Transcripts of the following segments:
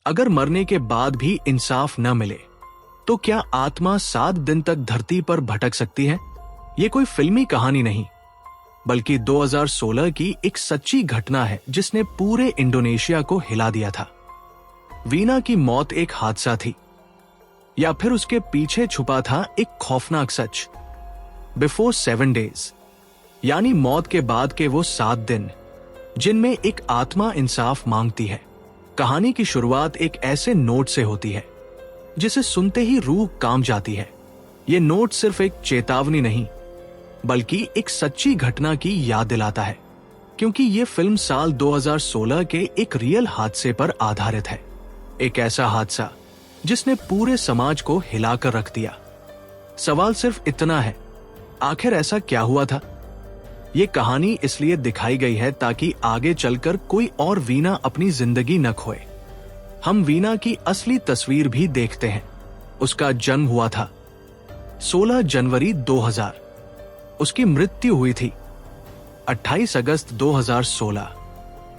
अगर मरने के बाद भी इंसाफ न मिले तो क्या आत्मा 7 दिन तक धरती पर भटक सकती है? ये कोई फिल्मी कहानी नहीं, बल्कि 2016 की एक सच्ची घटना है जिसने पूरे इंडोनेशिया को हिला दिया था। वीना की मौत एक हादसा थी या फिर उसके पीछे छुपा था एक खौफनाक सच? बिफोर 7 डेज, यानी मौत के बाद के वो 7 दिन जिनमें एक आत्मा इंसाफ मांगती है। कहानी की शुरुआत एक ऐसे नोट से होती है जिसे सुनते ही रूह कांप जाती है। ये नोट सिर्फ एक चेतावनी नहीं, बल्कि एक सच्ची घटना की याद दिलाता है, क्योंकि ये फिल्म साल 2016 के एक रियल हादसे पर आधारित है। एक ऐसा हादसा जिसने पूरे समाज को हिलाकर रख दिया। सवाल सिर्फ इतना है, आखिर ऐसा क्या हुआ था? ये कहानी इसलिए दिखाई गई है ताकि आगे चलकर कोई और वीना अपनी जिंदगी न खोए। हम वीना की असली तस्वीर भी देखते हैं। उसका जन्म हुआ था 16 जनवरी 2000। उसकी मृत्यु हुई थी 28 अगस्त 2016।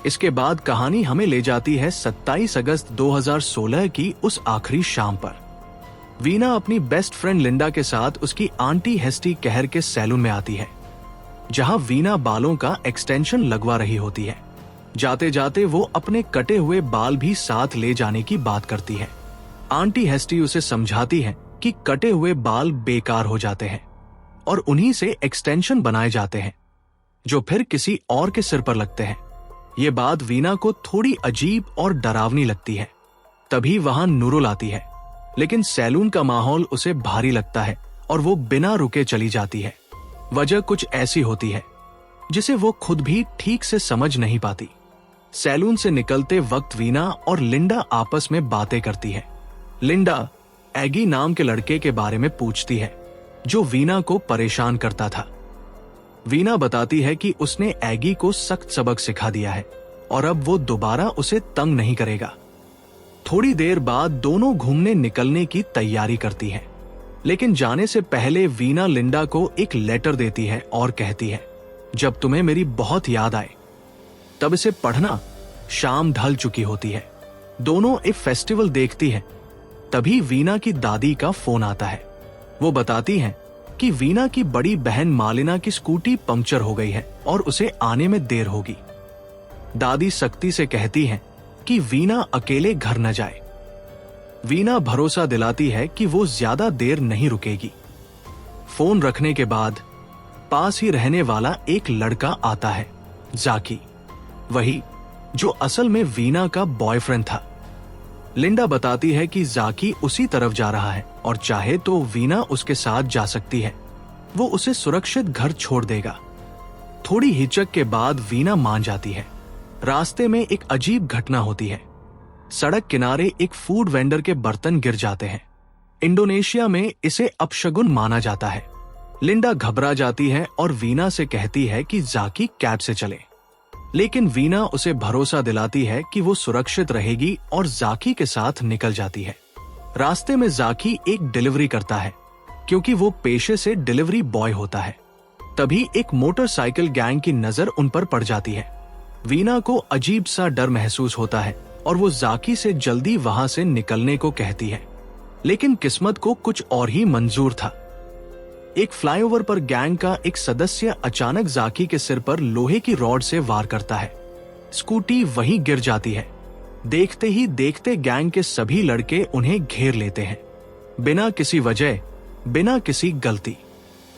इसके बाद कहानी हमें ले जाती है 27 अगस्त 2016 की उस आखिरी शाम पर। वीना अपनी बेस्ट फ्रेंड लिंडा के साथ उसकी आंटी हेस्टी कहर के सैलून में आती है, जहां वीना बालों का एक्सटेंशन लगवा रही होती है। जाते जाते वो अपने कटे हुए बाल भी साथ ले जाने की बात करती है। आंटी हेस्टी उसे समझाती है कि कटे हुए बाल बेकार हो जाते हैं और उन्हीं से एक्सटेंशन बनाए जाते हैं, जो फिर किसी और के सिर पर लगते हैं। ये बात वीना को थोड़ी अजीब और डरावनी लगती है। तभी वहां नूरुल आती है, लेकिन सैलून का माहौल उसे भारी लगता है और वो बिना रुके चली जाती है। वजह कुछ ऐसी होती है जिसे वो खुद भी ठीक से समझ नहीं पाती। सैलून से निकलते वक्त वीना और लिंडा आपस में बातें करती है। लिंडा एगी नाम के लड़के के बारे में पूछती है जो वीना को परेशान करता था। वीना बताती है कि उसने एगी को सख्त सबक सिखा दिया है और अब वो दोबारा उसे तंग नहीं करेगा। थोड़ी देर बाद दोनों घूमने निकलने की तैयारी करती हैं, लेकिन जाने से पहले वीना लिंडा को एक लेटर देती है और कहती है, जब तुम्हें मेरी बहुत याद आए तब इसे पढ़ना। शाम ढल चुकी होती है। दोनों एक फेस्टिवल देखती है। तभी वीना की दादी का फोन आता है। वो बताती हैं कि वीना की बड़ी बहन मालिना की स्कूटी पंक्चर हो गई है और उसे आने में देर होगी। दादी सख्ती से कहती हैं कि वीना अकेले घर न जाए। वीना भरोसा दिलाती है कि वो ज्यादा देर नहीं रुकेगी। फोन रखने के बाद पास ही रहने वाला एक लड़का आता है, जाकी, वही जो असल में वीना का बॉयफ्रेंड था। लिंडा बताती है कि जाकी उसी तरफ जा रहा है और चाहे तो वीना उसके साथ जा सकती है। वो उसे सुरक्षित घर छोड़ देगा। थोड़ी हिचक के बाद वीना मान जाती है। रास्ते में एक अजीब घटना होती है। सड़क किनारे एक फूड वेंडर के बर्तन गिर जाते हैं। इंडोनेशिया में इसे अपशगुन माना जाता है। लिंडा घबरा जाती है और वीना से कहती है कि जाकी कैब से चले, लेकिन वीना उसे भरोसा दिलाती है कि वो सुरक्षित रहेगी और जाकी के साथ निकल जाती है। रास्ते में जाकी एक डिलीवरी करता है, क्योंकि वो पेशे से डिलीवरी बॉय होता है। तभी एक मोटरसाइकिल गैंग की नजर उन पर पड़ जाती है। वीना को अजीब सा डर महसूस होता है और वो जाकी से जल्दी वहां से निकलने को कहती है, लेकिन किस्मत को कुछ और ही मंजूर था। एक फ्लाईओवर पर गैंग का एक सदस्य अचानक जाकी के सिर पर लोहे की रॉड से वार करता है। स्कूटी वहीं गिर जाती है। देखते ही देखते गैंग के सभी लड़के उन्हें घेर लेते हैं, बिना किसी वजह, बिना किसी गलती।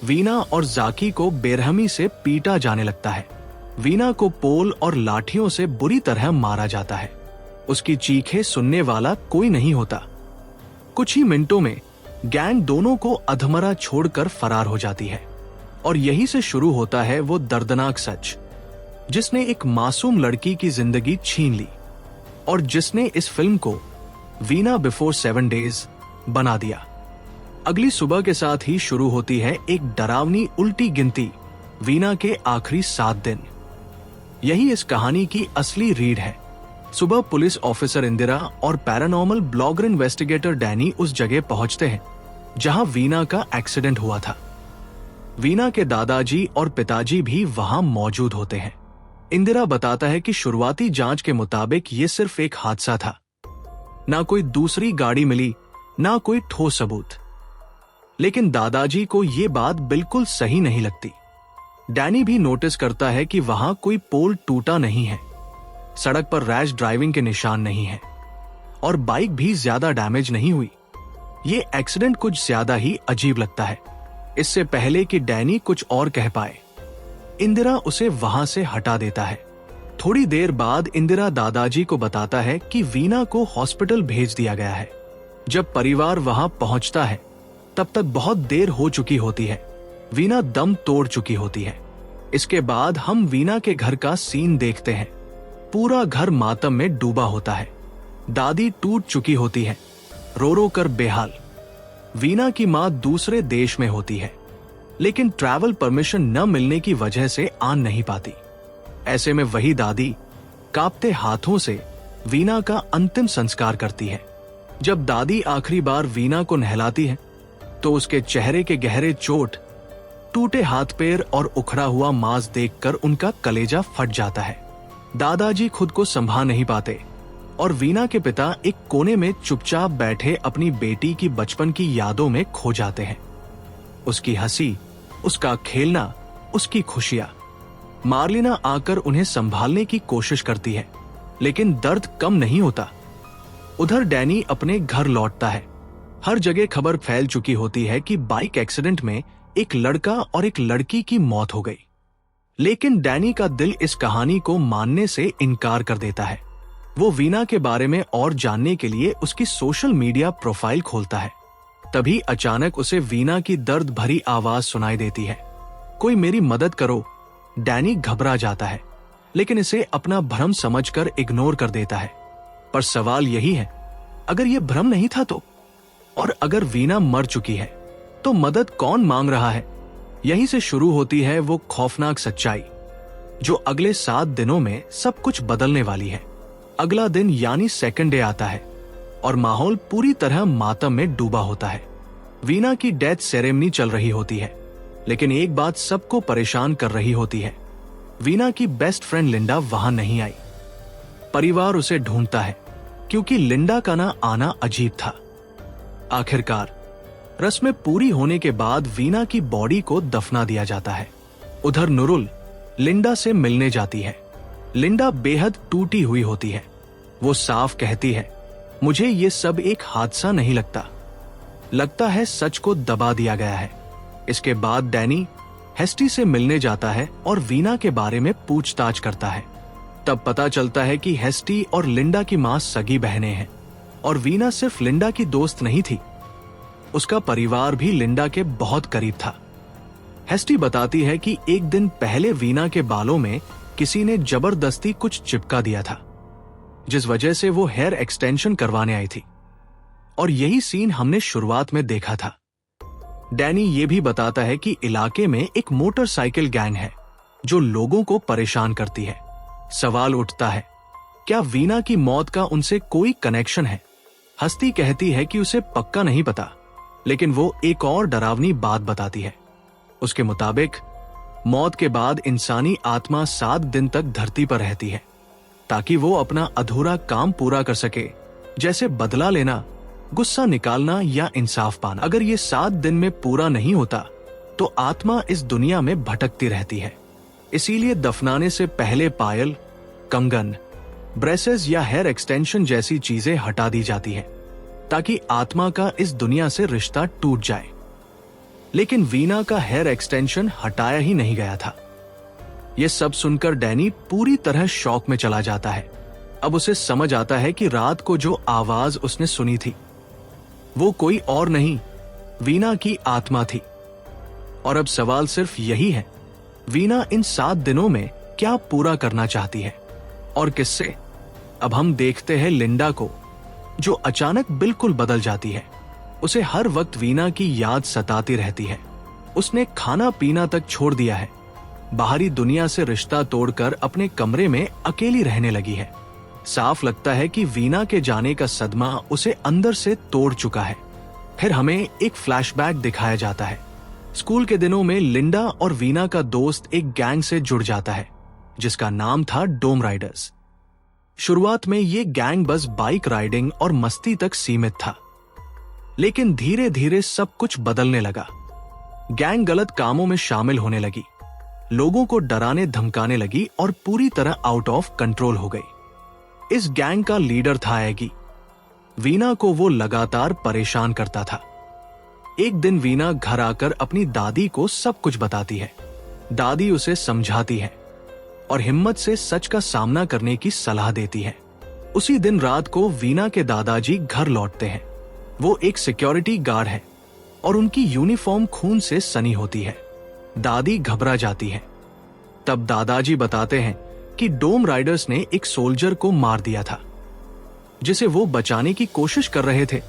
वीना और जाकी को बेरहमी से पीटा जाने लगता है। वीना को पोल और लाठियों से बुरी तरह मारा जाता है। उसकी चीखें सुनने वाला कोई नहीं होता। कुछ ही मिनटों में गैंग दोनों को अधमरा छोड़कर फरार हो जाती है और यहीं से शुरू होता है वो दर्दनाक सच, जिसने एक मासूम लड़की की जिंदगी छीन ली और जिसने इस फिल्म को वीना बिफोर 7 डेज बना दिया। अगली सुबह के साथ ही शुरू होती है एक डरावनी उल्टी गिनती, वीना के आखिरी 7 दिन। यही इस कहानी की असली रीढ़ है। सुबह पुलिस ऑफिसर इंदिरा और पैरानॉर्मल ब्लॉगर इन्वेस्टिगेटर डैनी उस जगह पहुंचते हैं जहां वीना का एक्सीडेंट हुआ था। वीना के दादाजी और पिताजी भी वहां मौजूद होते हैं। इंदिरा बताता है कि शुरुआती जांच के मुताबिक ये सिर्फ एक हादसा था। ना कोई दूसरी गाड़ी मिली, ना कोई ठोस सबूत। लेकिन दादाजी को ये बात बिल्कुल सही नहीं लगती। डैनी भी नोटिस करता है कि वहां कोई पोल टूटा नहीं है, सड़क पर रैश ड्राइविंग के निशान नहीं है और बाइक भी ज्यादा डैमेज नहीं हुई। ये एक्सीडेंट कुछ ज्यादा ही अजीब लगता है। इससे पहले कि डैनी कुछ और कह पाए, इंदिरा उसे वहां से हटा देता है। थोड़ी देर बाद इंदिरा दादाजी को बताता है कि वीना को हॉस्पिटल भेज दिया गया है। जब परिवार वहां पहुंचता है तब तक बहुत देर हो चुकी होती है। वीना दम तोड़ चुकी होती है। इसके बाद हम वीना के घर का सीन देखते हैं। पूरा घर मातम में डूबा होता है। दादी टूट चुकी होती है, रो रो कर बेहाल। वीना की मां दूसरे देश में होती है, लेकिन ट्रैवल परमिशन न मिलने की वजह से आ नहीं पाती। ऐसे में वही दादी कांपते हाथों से वीना का अंतिम संस्कार करती है। जब दादी आखिरी बार वीना को नहलाती है तो उसके चेहरे के गहरे चोट, टूटे हाथ पैर और उखड़ा हुआ मांस देखकर उनका कलेजा फट जाता है। दादाजी खुद को संभाल नहीं पाते और वीना के पिता एक कोने में चुपचाप बैठे अपनी बेटी की बचपन की यादों में खो जाते हैं। उसकी हंसी, उसका खेलना, उसकी खुशियां। मार्लिना आकर उन्हें संभालने की कोशिश करती है, लेकिन दर्द कम नहीं होता। उधर डैनी अपने घर लौटता है। हर जगह खबर फैल चुकी होती है कि बाइक एक्सीडेंट में एक लड़का और एक लड़की की मौत हो गई। लेकिन डैनी का दिल इस कहानी को मानने से इनकार कर देता है। वो वीना के बारे में और जानने के लिए उसकी सोशल मीडिया प्रोफाइल खोलता है। तभी अचानक उसे वीना की दर्द भरी आवाज सुनाई देती है, कोई मेरी मदद करो। डैनी घबरा जाता है, लेकिन इसे अपना भ्रम समझकर इग्नोर कर देता है। पर सवाल यही है, अगर यह भ्रम नहीं था तो? और अगर वीना मर चुकी है तो मदद कौन मांग रहा है? यहीं से शुरू होती है वो खौफनाक सच्चाई, जो अगले 7 दिनों में सब कुछ बदलने वाली है। अगला दिन यानी सेकंड डे आता है और माहौल पूरी तरह मातम में डूबा होता है। वीना की डेथ सेरेमनी चल रही होती है, लेकिन एक बात सबको परेशान कर रही होती है, वीना की बेस्ट फ्रेंड लिंडा वहां नहीं आई। परिवार उसे ढूंढता है क्योंकि लिंडा का ना आना अजीब था। आखिरकार रस्में पूरी होने के बाद वीना की बॉडी को दफना दिया जाता है। उधर नुरुल लिंडा से मिलने जाती है। लिंडा बेहद टूटी हुई होती है। वो साफ कहती है, मुझे ये सब एक हादसा नहीं लगता है सच को दबा दिया गया है। इसके बाद डैनी हेस्टी से मिलने जाता है और वीना के बारे में पूछताछ करता है। तब पता चलता है कि हेस्टी और लिंडा की मां सगी बहनें हैं और वीना सिर्फ लिंडा की दोस्त नहीं थी, उसका परिवार भी लिंडा के बहुत करीब था। हेस्टी बताती है कि एक दिन पहले वीना के बालों में किसी ने जबरदस्ती कुछ चिपका दिया था, जिस वजह से वो हेयर एक्सटेंशन करवाने आई थी, और यही सीन हमने शुरुआत में देखा था। डैनी ये भी बताता है कि इलाके में एक मोटरसाइकिल गैंग है जो लोगों को परेशान करती है। सवाल उठता है, क्या वीना की मौत का उनसे कोई कनेक्शन है? हस्ती कहती है कि उसे पक्का नहीं पता, लेकिन वो एक और डरावनी बात बताती है। उसके मुताबिक मौत के बाद इंसानी आत्मा 7 दिन तक धरती पर रहती है ताकि वो अपना अधूरा काम पूरा कर सके, जैसे बदला लेना, गुस्सा निकालना या इंसाफ पाना। अगर ये 7 दिन में पूरा नहीं होता तो आत्मा इस दुनिया में भटकती रहती है। इसीलिए दफनाने से पहले पायल, कंगन, ब्रेसेस या हेयर एक्सटेंशन जैसी चीजें हटा दी जाती है ताकि आत्मा का इस दुनिया से रिश्ता टूट जाए। लेकिन वीना का हेयर एक्सटेंशन हटाया ही नहीं गया था। यह सब सुनकर डैनी पूरी तरह शॉक में चला जाता है। अब उसे समझ आता है कि रात को जो आवाज उसने सुनी थी वो कोई और नहीं, वीना की आत्मा थी। और अब सवाल सिर्फ यही है, वीना इन 7 दिनों में क्या पूरा करना चाहती है और किससे? अब हम देखते हैं लिंडा को, जो अचानक बिल्कुल बदल जाती है। उसे हर वक्त वीना की याद सताती रहती है। उसने खाना पीना तक छोड़ दिया है, बाहरी दुनिया से रिश्ता तोड़कर अपने कमरे में अकेली रहने लगी है। साफ लगता है कि वीना के जाने का सदमा उसे अंदर से तोड़ चुका है। फिर हमें एक फ्लैशबैक दिखाया जाता है। स्कूल के दिनों में लिंडा और वीना का दोस्त एक गैंग से जुड़ जाता है जिसका नाम था डोम राइडर्स। शुरुआत में ये गैंग बस बाइक राइडिंग और मस्ती तक सीमित था, लेकिन धीरे धीरे सब कुछ बदलने लगा। गैंग गलत कामों में शामिल होने लगी, लोगों को डराने धमकाने लगी और पूरी तरह आउट ऑफ कंट्रोल हो गई। इस गैंग का लीडर था एगी। वीना को वो लगातार परेशान करता था। एक दिन वीना घर आकर अपनी दादी को सब कुछ बताती है। दादी उसे समझाती है और हिम्मत से सच का सामना करने की सलाह देती है। उसी दिन रात को वीना के दादाजी घर लौटते हैं। वो एक सिक्योरिटी गार्ड है और उनकी यूनिफॉर्म खून से सनी होती है। दादी घबरा जाती है। तब दादाजी बताते हैं कि डोम राइडर्स ने एक सोल्जर को मार दिया था, जिसे वो बचाने की कोशिश कर रहे थे।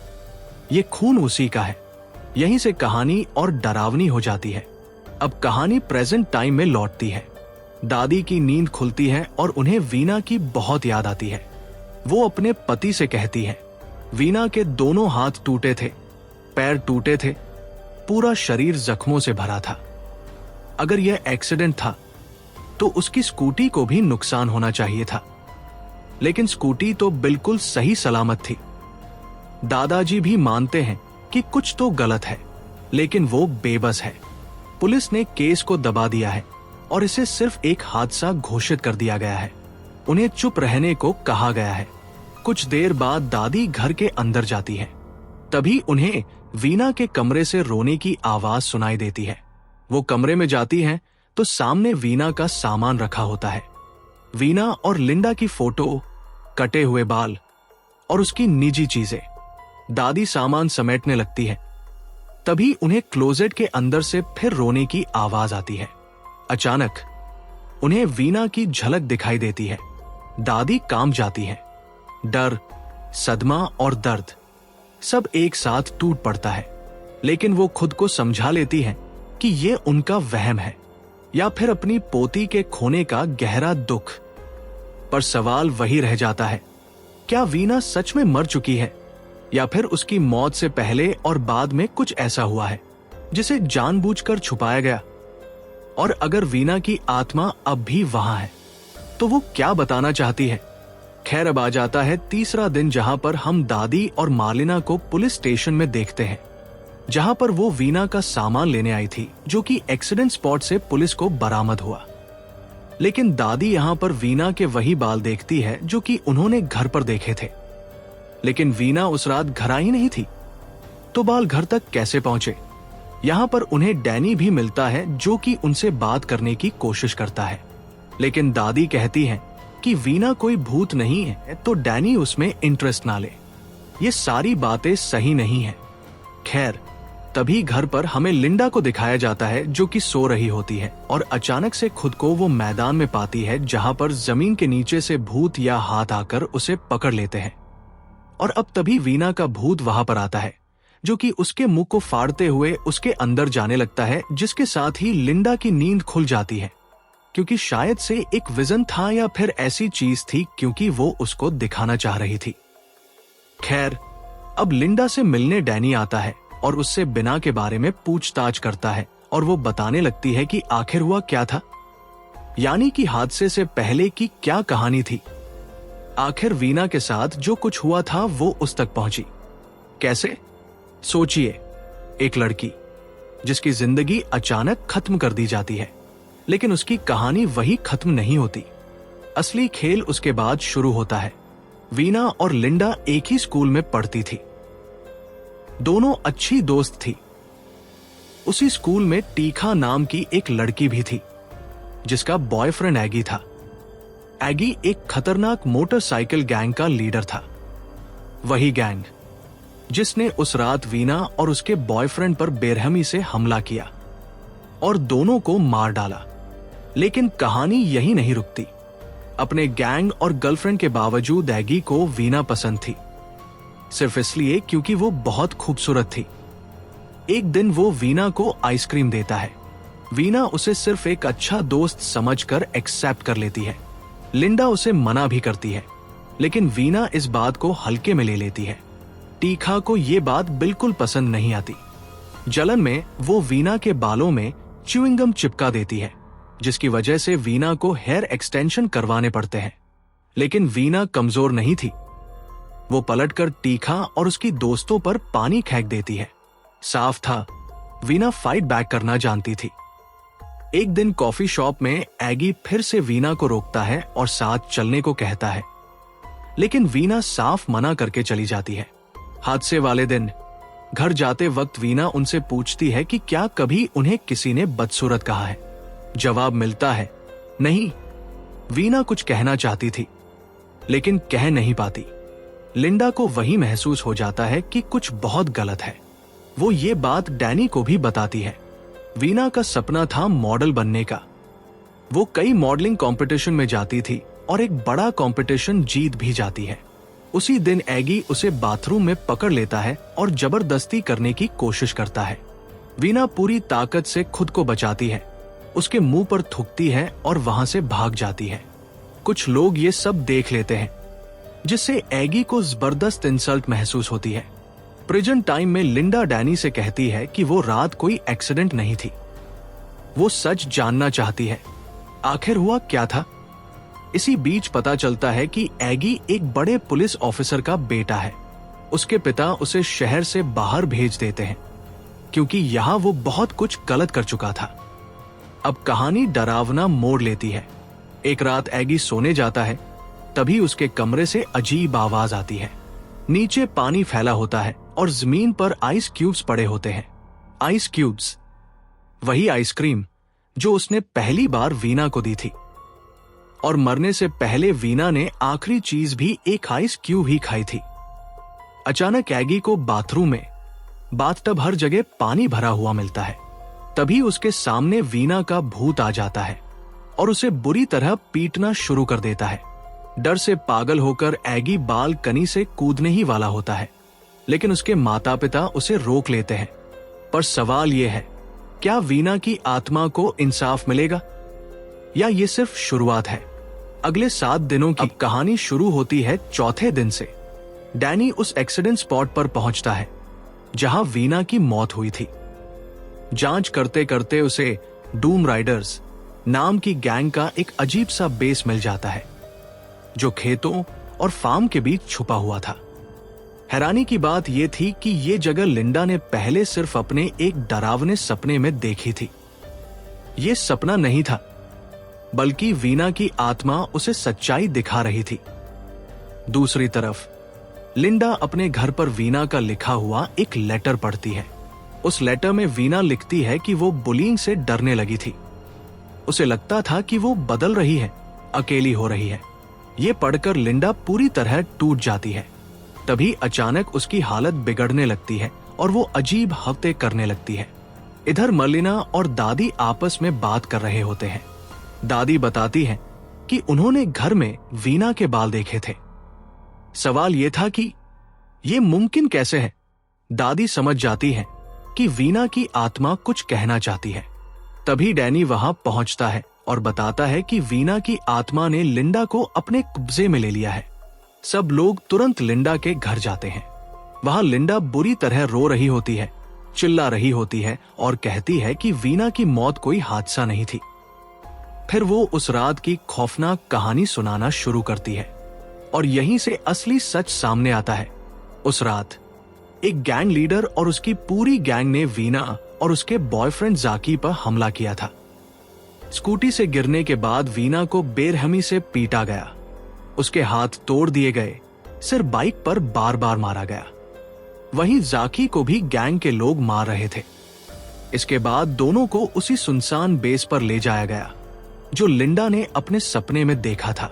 ये खून उसी का है। यहीं से कहानी और डरावनी हो जाती है। अब कहानी प्रेजेंट टाइम में लौटती है। दादी की नींद खुलती है और उन्हें वीना की बहुत याद आती है। वो अपने पति से कहती है, वीना के दोनों हाथ टूटे थे, पैर टूटे थे, पूरा शरीर जख्मों से भरा था। अगर यह एक्सीडेंट था तो उसकी स्कूटी को भी नुकसान होना चाहिए था, लेकिन स्कूटी तो बिल्कुल सही सलामत थी। दादाजी भी मानते हैं कि कुछ तो गलत है, लेकिन वो बेबस है। पुलिस ने केस को दबा दिया है और इसे सिर्फ एक हादसा घोषित कर दिया गया है। उन्हें चुप रहने को कहा गया है। कुछ देर बाद दादी घर के अंदर जाती है। तभी उन्हें वीना के कमरे से रोने की आवाज सुनाई देती है। वो कमरे में जाती हैं तो सामने वीना का सामान रखा होता है। वीना और लिंडा की फोटो, कटे हुए बाल और उसकी निजी चीजें। दादी सामान समेटने लगती है। तभी उन्हें क्लोजेट के अंदर से फिर रोने की आवाज आती है। अचानक उन्हें वीना की झलक दिखाई देती है। दादी कांप जाती है। डर, सदमा और दर्द सब एक साथ टूट पड़ता है, लेकिन वो खुद को समझा लेती है कि ये उनका वहम है या फिर अपनी पोती के खोने का गहरा दुख। पर सवाल वही रह जाता है, क्या वीना सच में मर चुकी है या फिर उसकी मौत से पहले और बाद में कुछ ऐसा हुआ है जिसे जानबूझकर छुपाया गया? और अगर वीना की आत्मा अब भी वहां है तो वो क्या बताना चाहती है? खैर, अब आ जाता है तीसरा दिन, जहां पर हम दादी और मार्लिना को पुलिस स्टेशन में देखते हैं, जहां पर वो वीना का सामान लेने आई थी, जो कि एक्सीडेंट स्पॉट से पुलिस को बरामद हुआ। लेकिन दादी यहां पर वीना के वही बाल देखती है जो कि उन्होंने घर पर देखे थे। लेकिन वीना उस रात घर आई नहीं थी, तो बाल घर तक कैसे पहुंचे? यहां पर उन्हें डैनी भी मिलता है, जो कि उनसे बात करने की कोशिश करता है। लेकिन दादी कहती है कि वीना कोई भूत नहीं है, तो डैनी उसमें इंटरेस्ट ना ले। ये सारी बातें सही नहीं है। खैर, तभी घर पर हमें लिंडा को दिखाया जाता है, जो कि सो रही होती है और अचानक से खुद को वो मैदान में पाती है जहां पर जमीन के नीचे से भूत या हाथ आकर उसे पकड़ लेते हैं। और अब तभी वीना का भूत वहां पर आता है, जो कि उसके मुंह को फाड़ते हुए उसके अंदर जाने लगता है, जिसके साथ ही लिंडा की नींद खुल जाती है, क्योंकि शायद से एक विजन था या फिर ऐसी चीज थी, क्योंकि वो उसको दिखाना चाह रही थी। खैर, अब लिंडा से मिलने डैनी आता है और उससे बिना के बारे में पूछताछ करता है और वो बताने लगती है कि आखिर हुआ क्या था, यानी कि हादसे से पहले की क्या कहानी थी। आखिर वीना के साथ जो कुछ हुआ था वो उस तक पहुंची कैसे? सोचिए, एक लड़की जिसकी जिंदगी अचानक खत्म कर दी जाती है, लेकिन उसकी कहानी वही खत्म नहीं होती। असली खेल उसके बाद शुरू होता है। वीना और लिंडा एक ही स्कूल में पढ़ती थी। दोनों अच्छी दोस्त थी। उसी स्कूल में टीखा नाम की एक लड़की भी थी, जिसका बॉयफ्रेंड एगी था। एगी एक खतरनाक मोटरसाइकिल गैंग का लीडर था। वही गैंग जिसने उस रात वीना और उसके बॉयफ्रेंड पर बेरहमी से हमला किया और दोनों को मार डाला। लेकिन कहानी यही नहीं रुकती। अपने गैंग और गर्लफ्रेंड के बावजूद एगी को वीना पसंद थी, सिर्फ इसलिए क्योंकि वो बहुत खूबसूरत थी। एक दिन वो वीना को आइसक्रीम देता है। वीना उसे सिर्फ एक अच्छा दोस्त समझकर एक्सेप्ट कर लेती है। लिंडा उसे मना भी करती है, लेकिन वीना इस बात को हल्के में ले लेती है। टीखा को ये बात बिल्कुल पसंद नहीं आती। जलन में वो वीना के बालों में च्युइंगम चिपका देती है, जिसकी वजह से वीना को हेयर एक्सटेंशन करवाने पड़ते हैं। लेकिन वीना कमजोर नहीं थी। वो पलटकर टीखा और उसकी दोस्तों पर पानी फेंक देती है। साफ था, वीना फाइट बैक करना जानती थी। एक दिन कॉफी शॉप में एगी फिर से वीना को रोकता है और साथ चलने को कहता है, लेकिन वीना साफ मना करके चली जाती है। हादसे वाले दिन घर जाते वक्त वीना उनसे पूछती है कि क्या कभी उन्हें किसी ने बदसूरत कहा है। जवाब मिलता है, नहीं। वीना कुछ कहना चाहती थी, लेकिन कह नहीं पाती। लिंडा को वही महसूस हो जाता है कि कुछ बहुत गलत है। वो ये बात डैनी को भी बताती है। वीना का सपना था मॉडल बनने का। वो कई मॉडलिंग कंपटीशन में जाती थी और एक बड़ा कंपटीशन जीत भी जाती है। उसी दिन एगी उसे बाथरूम में पकड़ लेता है और जबरदस्ती करने की कोशिश करता है। वीना पूरी ताकत से खुद को बचाती है, उसके मुंह पर थूकती है और वहां से भाग जाती है। कुछ लोग ये सब देख लेते हैं, जिससे एगी को जबरदस्त इंसल्ट महसूस होती है। प्रिजन टाइम में लिंडा डैनी से कहती है कि वो रात कोई एक्सीडेंट नहीं थी। वो सच जानना चाहती है, आखिर हुआ क्या था। इसी बीच पता चलता है कि एगी एक बड़े पुलिस ऑफिसर का बेटा है। उसके पिता उसे शहर से बाहर भेज देते हैं, क्योंकि यहाँ वो बहुत कुछ गलत कर चुका था। अब कहानी डरावना मोड़ लेती है। एक रात एगी सोने जाता है, तभी उसके कमरे से अजीब आवाज आती है। नीचे पानी फैला होता है और जमीन पर आइस क्यूब्स पड़े होते हैं। आइस क्यूब्स, वही आइसक्रीम जो उसने पहली बार वीना को दी थी। और मरने से पहले वीना ने आखिरी चीज भी एक आइस क्यूब ही खाई थी। अचानक एगी को बाथरूम में बाथटब हर जगह पानी भरा हुआ मिलता है। तभी उसके सामने वीना का भूत आ जाता है और उसे बुरी तरह पीटना शुरू कर देता है। डर से पागल होकर एगी बालकनी से कूदने ही वाला होता है, लेकिन उसके माता पिता उसे रोक लेते हैं। पर सवाल यह है, क्या वीना की आत्मा को इंसाफ मिलेगा या ये सिर्फ शुरुआत है। अगले 7 दिनों की कहानी शुरू होती है चौथे दिन से। डैनी उस एक्सीडेंट स्पॉट पर पहुंचता है जहां वीना की मौत हुई थी। जांच करते करते उसे डूम राइडर्स नाम की गैंग का एक अजीब सा बेस मिल जाता है, जो खेतों और फार्म के बीच छुपा हुआ था। हैरानी की बात यह थी कि ये जगह लिंडा ने पहले सिर्फ अपने एक डरावने सपने में देखी थी। ये सपना नहीं था, बल्कि वीना की आत्मा उसे सच्चाई दिखा रही थी। दूसरी तरफ लिंडा अपने घर पर वीना का लिखा हुआ एक लेटर पढ़ती है। उस लेटर में वीना लिखती है कि वो बुलिंग से डरने लगी थी। उसे लगता था कि वो बदल रही है, अकेली हो रही है। ये पढ़कर लिंडा पूरी तरह टूट जाती है। तभी अचानक उसकी हालत बिगड़ने लगती है और वो अजीब हफ्ते करने लगती है। इधर मलिना और दादी आपस में बात कर रहे होते हैं। दादी बताती है कि उन्होंने घर में वीना के बाल देखे थे। सवाल यह था कि ये मुमकिन कैसे है। दादी समझ जाती है कि वीना की आत्मा कुछ कहना चाहती है। तभी डैनी वहां पहुंचता है और बताता है कि वीना की आत्मा ने लिंडा को अपने कब्जे में ले लिया है। सब लोग तुरंत लिंडा के घर जाते हैं। वहां लिंडा बुरी तरह रो रही होती है, चिल्ला रही होती है और कहती है कि वीना की मौत कोई हादसा नहीं थी। फिर वो उस रात की खौफनाक कहानी सुनाना शुरू करती है और यहीं से असली सच सामने आता है। उस रात एक गैंग लीडर और उसकी पूरी गैंग ने वीना और उसके बॉयफ्रेंड जाकी पर हमला किया था। स्कूटी से गिरने के बाद वीना को बेरहमी से पीटा गया, उसके हाथ तोड़ दिए गए, सिर बाइक पर बार बार मारा गया। वहीं जाकी को भी गैंग के लोग मार रहे थे। इसके बाद दोनों को उसी सुनसान बेस पर ले जाया गया जो लिंडा ने अपने सपने में देखा था।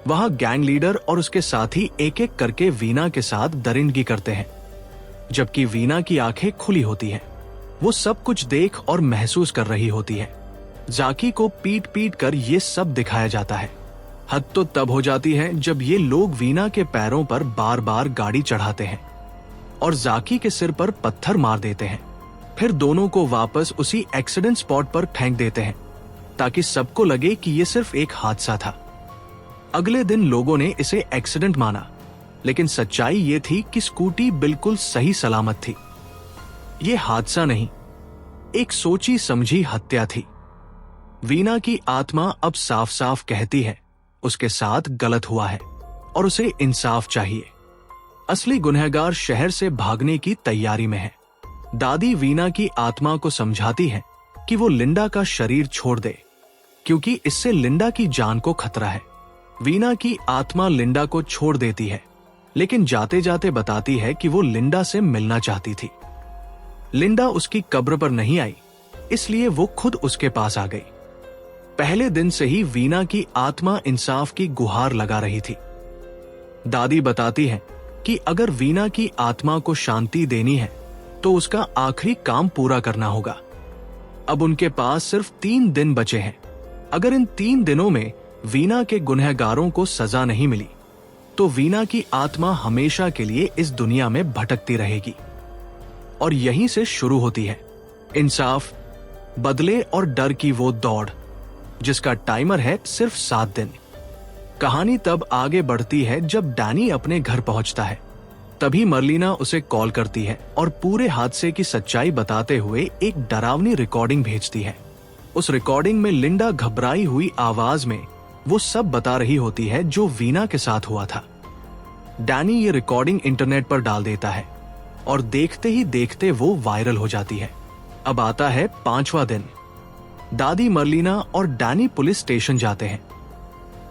वहां गैंग लीडर और उसके साथी एक एक करके वीना के साथ दरिंदगी करते हैं, जबकि वीना की आंखें खुली होती हैं। वो सब कुछ देख और महसूस कर रही होती है। जाकी को पीट पीट कर ये सब दिखाया जाता है। हद तो तब हो जाती है जब ये लोग वीना के पैरों पर बार बार गाड़ी चढ़ाते हैं और जाकी के सिर पर पत्थर मार देते हैं। फिर दोनों को वापस उसी एक्सीडेंट स्पॉट पर फेंक देते हैं ताकि सबको लगे कि ये सिर्फ एक हादसा था। अगले दिन लोगों ने इसे एक्सीडेंट माना, लेकिन सच्चाई ये थी कि स्कूटी बिल्कुल सही सलामत थी। ये हादसा नहीं, एक सोची समझी हत्या थी। वीना की आत्मा अब साफ साफ कहती है, उसके साथ गलत हुआ है और उसे इंसाफ चाहिए। असली गुनहगार शहर से भागने की तैयारी में है। दादी वीना की आत्मा को समझाती है कि वो लिंडा का शरीर छोड़ दे, क्योंकि इससे लिंडा की जान को खतरा है। वीना की आत्मा लिंडा को छोड़ देती है, लेकिन जाते जाते बताती है कि वो लिंडा से मिलना चाहती थी। लिंडा उसकी कब्र पर नहीं आई, इसलिए वो खुद उसके पास आ गई। पहले दिन से ही वीना की आत्मा इंसाफ की गुहार लगा रही थी। दादी बताती है कि अगर वीना की आत्मा को शांति देनी है तो उसका आखिरी काम पूरा करना होगा। अब उनके पास सिर्फ 3 दिन बचे हैं। अगर इन 3 दिनों में वीना के गुनहगारों को सजा नहीं मिली तो वीना की आत्मा हमेशा के लिए इस दुनिया में भटकती रहेगी। और यहीं से शुरू होती है इंसाफ, बदले और डर की वो दौड़ जिसका टाइमर है सिर्फ 7 दिन। कहानी तब आगे बढ़ती है जब डैनी अपने घर पहुंचता है। तभी मर्लिना उसे कॉल करती है और पूरे हादसे की सच्चाई बताते हुए एक डरावनी रिकॉर्डिंग भेजती है। उस रिकॉर्डिंग में लिंडा घबराई हुई आवाज में वो सब बता रही होती है जो वीना के साथ हुआ था। डैनी ये रिकॉर्डिंग इंटरनेट पर डाल देता है और देखते ही देखते वो वायरल हो जाती है। अब आता है 5वां दिन। दादी मर्लिना और डैनी पुलिस स्टेशन जाते हैं,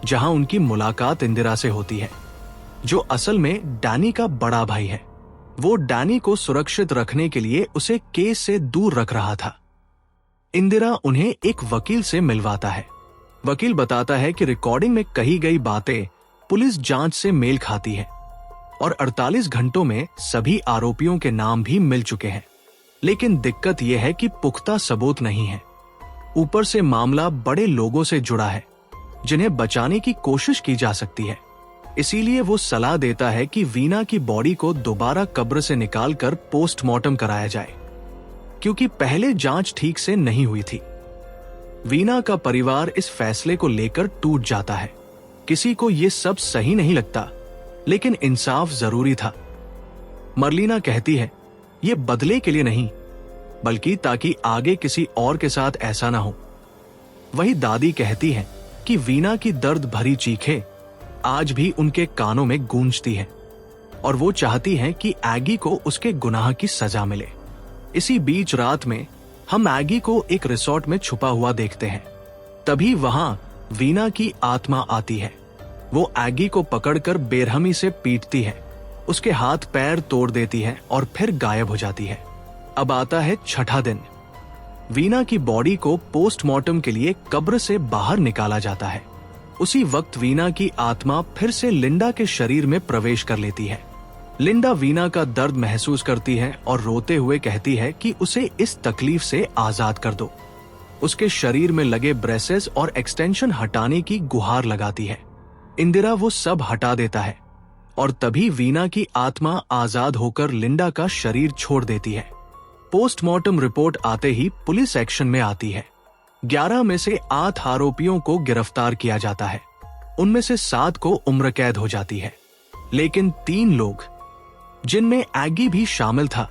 जहां उनकी मुलाकात इंदिरा से होती है, जो असल में डैनी का बड़ा भाई है। वो डैनी को सुरक्षित रखने के लिए उसे केस से दूर रख रहा था। इंदिरा उन्हें एक वकील से मिलवाता है। वकील बताता है कि रिकॉर्डिंग में कही गई बातें पुलिस जांच से मेल खाती है और 48 घंटों में सभी आरोपियों के नाम भी मिल चुके हैं। लेकिन दिक्कत यह है कि पुख्ता सबूत नहीं है। ऊपर से मामला बड़े लोगों से जुड़ा है जिन्हें बचाने की कोशिश की जा सकती है। इसीलिए वो सलाह देता है कि वीना की बॉडी को दोबारा कब्र से निकालकर पोस्टमार्टम कराया जाए, क्योंकि पहले जांच ठीक से नहीं हुई थी। वीना का परिवार इस फैसले को लेकर टूट जाता है। किसी को ये सब सही नहीं लगता, लेकिन इंसाफ जरूरी था। मर्लिना कहती है ये बदले के लिए नहीं, बल्कि ताकि आगे किसी और के साथ ऐसा ना हो। वही दादी कहती है कि वीना की दर्द भरी चीखें आज भी उनके कानों में गूंजती हैं और वो चाहती हैं कि एगी को उसके गुनाह की सजा मिले। इसी बीच रात में हम एगी को एक रिसोर्ट में छुपा हुआ देखते हैं। तभी वहां वीना की आत्मा आती है। वो एगी को पकड़कर बेरहमी से पीटती है, उसके हाथ पैर तोड़ देती है और फिर गायब हो जाती है। अब आता है 6ठा दिन। वीना की बॉडी को पोस्टमार्टम के लिए कब्र से बाहर निकाला जाता है। उसी वक्त वीना की आत्मा फिर से लिंडा के शरीर में प्रवेश कर लेती है। लिंडा वीना का दर्द महसूस करती है और रोते हुए कहती है कि उसे इस तकलीफ से आजाद कर दो। उसके शरीर में लगे ब्रेसेस और एक्सटेंशन हटाने की गुहार लगाती है। इंदिरा वो सब हटा देता है और तभी वीना की आत्मा आजाद होकर लिंडा का शरीर छोड़ देती है। पोस्टमार्टम रिपोर्ट आते ही पुलिस एक्शन में आती है। 11 में से 8 आरोपियों को गिरफ्तार किया जाता है। उनमें से 7 को उम्र कैद हो जाती है, लेकिन 3 लोग, जिनमें एगी भी शामिल था,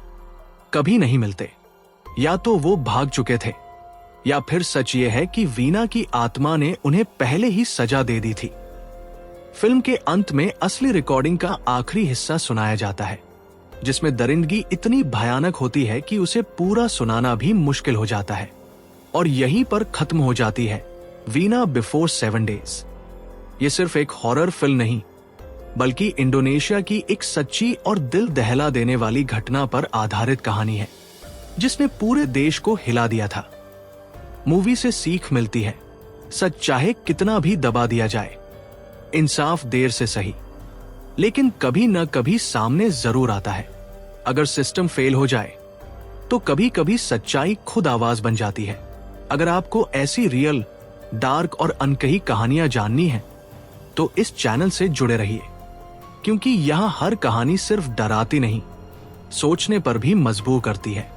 कभी नहीं मिलते। या तो वो भाग चुके थे, या फिर सच ये है कि वीना की आत्मा ने उन्हें पहले ही सजा दे दी थी। फिल्म के अंत में असली रिकॉर्डिंग का आखिरी हिस्सा सुनाया जाता है, जिसमें दरिंदगी इतनी भयानक होती है कि उसे पूरा सुनाना भी मुश्किल हो जाता है। और यहीं पर खत्म हो जाती है वीना बिफोर 7 डेज। ये सिर्फ एक हॉरर फिल्म नहीं, बल्कि इंडोनेशिया की एक सच्ची और दिल दहला देने वाली घटना पर आधारित कहानी है, जिसने पूरे देश को हिला दिया था। मूवी से सीख मिलती है, सच चाहे कितना भी दबा दिया जाए, इंसाफ देर से सही, लेकिन कभी न कभी सामने जरूर आता है। अगर सिस्टम फेल हो जाए तो कभी कभी सच्चाई खुद आवाज बन जाती है। अगर आपको ऐसी रियल, डार्क और अनकही कहानियां जाननी है तो इस चैनल से जुड़े रहिए, क्योंकि यहाँ हर कहानी सिर्फ डराती नहीं, सोचने पर भी मजबूर करती है।